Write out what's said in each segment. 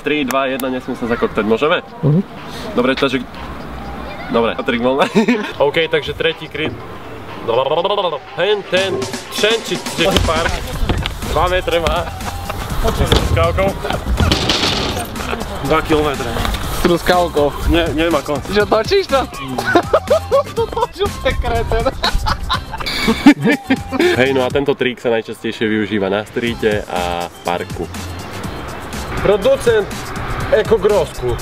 3, 2, 1, nesmiem sa zakoktať, môžeme? Dobre, takže... Dobre, Patrik voľná. OK, takže tretí kryt. Ten, či park. 2 metre má. S truskávkou. 2 kilometre. S truskávkou? Nemá konc. Čo, točíš to? To točil sekreter. Hej, no a tento trik sa najčastejšie využíva na streete a v parku. Producent Ekogrosku.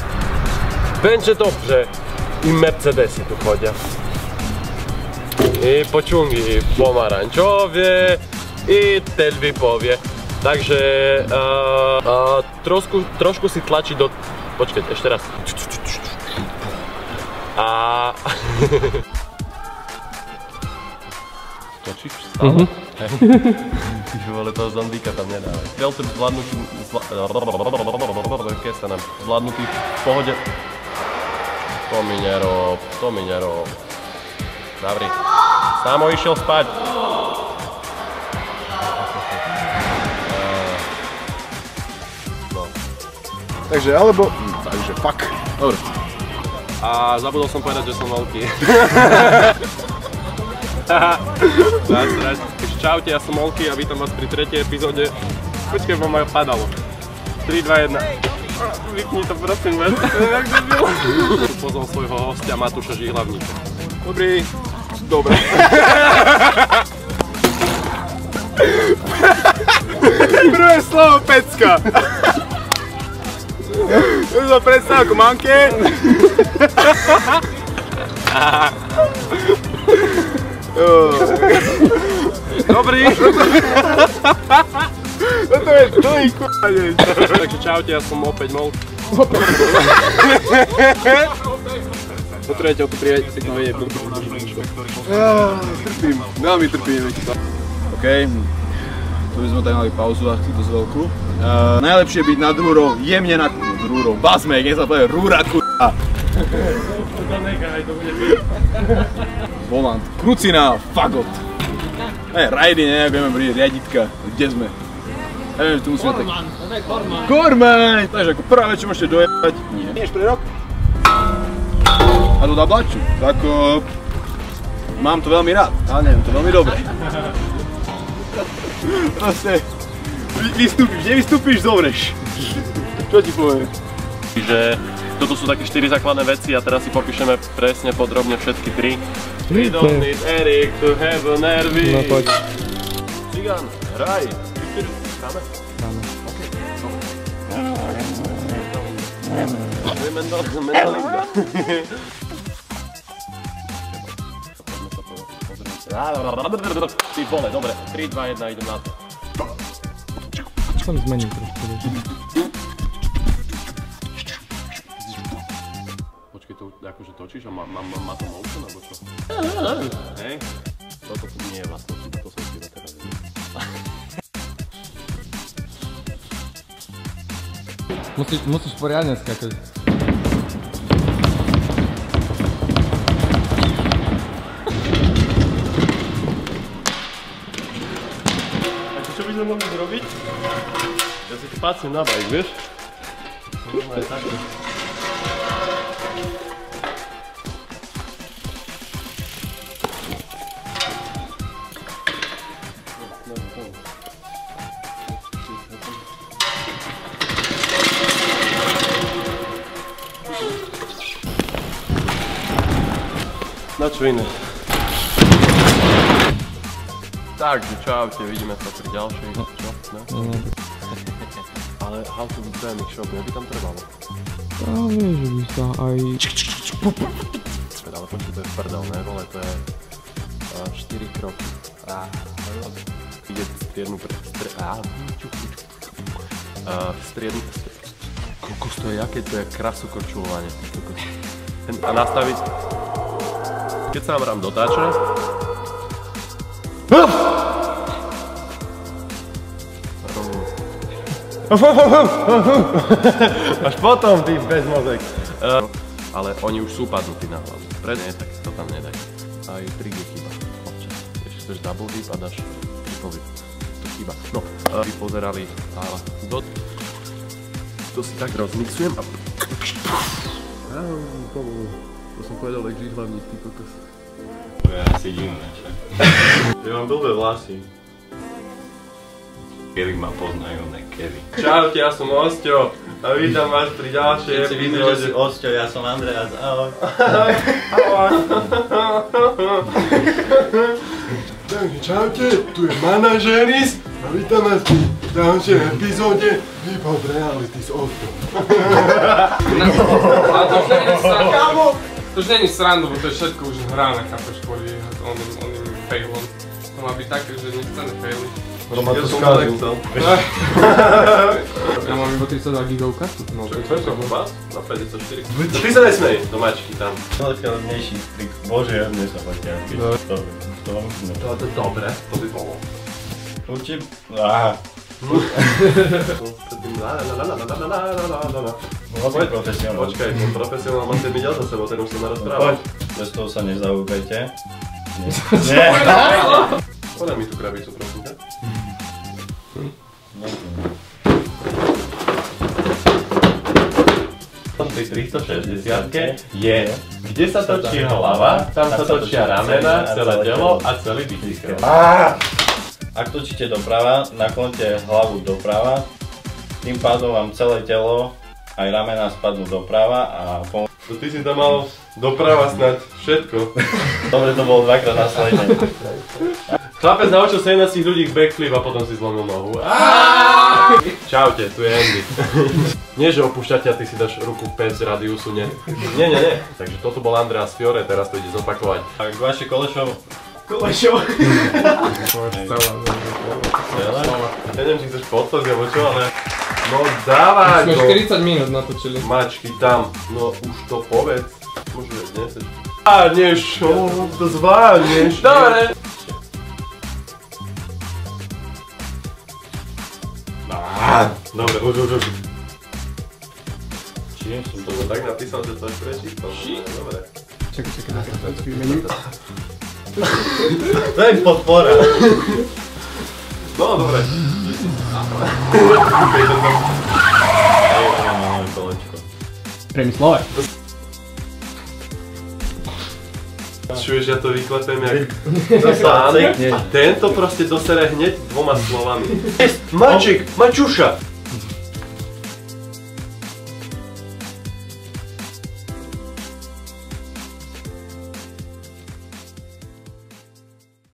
Będzie dobrze. I Mercedesy tu chodzia. I pociągi pomarańczowe. I telwipowie. Także troszkę si tlačí do... Počkaj, ešte raz. A... Točíš stále? Ale toho zombíka tam nedávaj. Filtr zvládnutý... Zvládnutý v pohode. To mi nerob. Zavri. Samo išiel spať. Takže, alebo... Takže, fuck. Dobre. A zabudol som povedať, že som veľký. Čaute, ja som Molky a vítam vás pri 3. epizóde. Počkaj, bo ma padalo. 3, 2, 1. Vypni to prosím, bez. Jak debil. Pozval svojho hostia Matúša Žihlavníka. Dobrý. Dobre. Prvé slovo pecka. To som predstavil ako manke. Dobrý. Toto je dlhý k***a. Takže čaute, ja som opäť Molky. Potrebujete o to prijať, tak ma vedieť. Trpím, veľmi trpím. OK, tu by sme tady mali pauzu a dosť veľkú. Najlepšie byť nad rúrou, jemne na rúrou, bazmek, nech sa povie rúra k***a. Volant, krucina, fagot. Rajdy, nebudeme pri riaditka, kde sme? Neviem, tu musíme tak... Korman! Takže ako prvá vec, čo môžete dojebať... Nie. Nieš pre rok? A to dá blaču. Tak... Mám to veľmi rád, ale neviem, to veľmi dobre. Proste... Vystúpiš, nevystúpiš, zomreš. Čo ti poviem? Čiže toto sú také 4 základné veci a teraz si popíšeme presne podrobne všetky 3. We don't need Eric to have a nervy. No poď. Cigán, hraj. Dáme? Dáme. To je mentalita. Ty vole, dobre. 3, 2, 1, idem na to. Som zmením trošku, vieš. Počkej, to akože točíš a má to motion, alebo čo? Hej? Toto nie je vlastne, to som si teraz videl. Musíš poriadne skakať. A čo by sme mohli zrobiť? Ja si tu pácnem na bajk, vieš? Možno aj takto. Na čo iné? Takže čaute, vidíme sa pri ďalšej, čo? No? Ale how to be training shop, by tam trebalo? Vieš, že by sa aj... Ale počuť, to je prdel, ne vole, to je 4 kroky. Ide striednu striednu... Kokos, to je jaké, to je krasokorčulovanie. A nastaviť... Keď sa vám rám dotáče... Až potom, ty bezmozek. Ale oni už sú padnutí na hlavu. Pred nie, tak to tam nedaj. Aj trik je chyba. Občas. Ešte chceš double whip a dáš triple whip. To chyba. No, vy pozerali do... to si tak rozmixujem a... To som povedal, tak žihlavník, ty kokos. To je asi divné, čo? Ja mám blbé vlasy. Kedy ma poznajú, nekedy. Čaute, ja som Osťo a vítam vás pri ďalšej Keď si vidíš, že si Osťo, ja som Andreas, ahoj. Takže čaute, tu je manažéris a vítam vás pri ďalšej epizóde Hip Hop Reality s Osťom. Ale to už není srandu. To už není srandu, bo to je všetko už hrané, chápeš, kvôli oným failom. To má byť také, že nechceme faily. Ja som to nechcel. Ja mám iba 32 gigovka. No to je trochu vás? Na 54. Ty sa nesmej, domáčky tam. Veľký levnejší trik. Bože, mne sa potiaľky. To musíme. To je dobre, to by bolo. Určite... Aha. Vlastne profesionál. Počkaj, ten profesionál má 7 ďal za sebou, ten už sa narozpráva. Poď, bez toho sa nezaúbejte. Nie. Podaj mi tú krabicu, prosím ťa. Pri 360-ke je, kde sa točí hlava, tam sa točia ramena, celé telo a celý bicykel. Ak točíte doprava, naklonte hlavu doprava, tým pádom vám celé telo aj ramena spadnú doprava a Ty si tam mal doprava snať všetko. dobre, to bolo dvakrát následne. Chlapec naučil 17 ľudí k backflip a potom si zlomil nohu. Čaute, tu je Andy. Nie, že opúšťate a ty si dáš ruku v pes radiusu, nie. Nie. Takže toto bol Andreas Fiore, teraz to ide zopakovať. A k vaše Kolešov. Ja neviem, či chceš podtok, alebo čo, ale... No dávaj Sme to! 40 minút natočili. Mačky tam, no už to povedz. Možno, že neseš. To zvládneš. Dobre. Dobre, už. Čím som to Tak napísal, že to až prečítal. Dobre. Čakaj, vymením. To je podpora. No, dobre. Máme kolečko. Priemyslové. Čuješ, ja to vyklepem jak pán a tento proste dosere hneď 2 slovami. Mačik, Mačuša,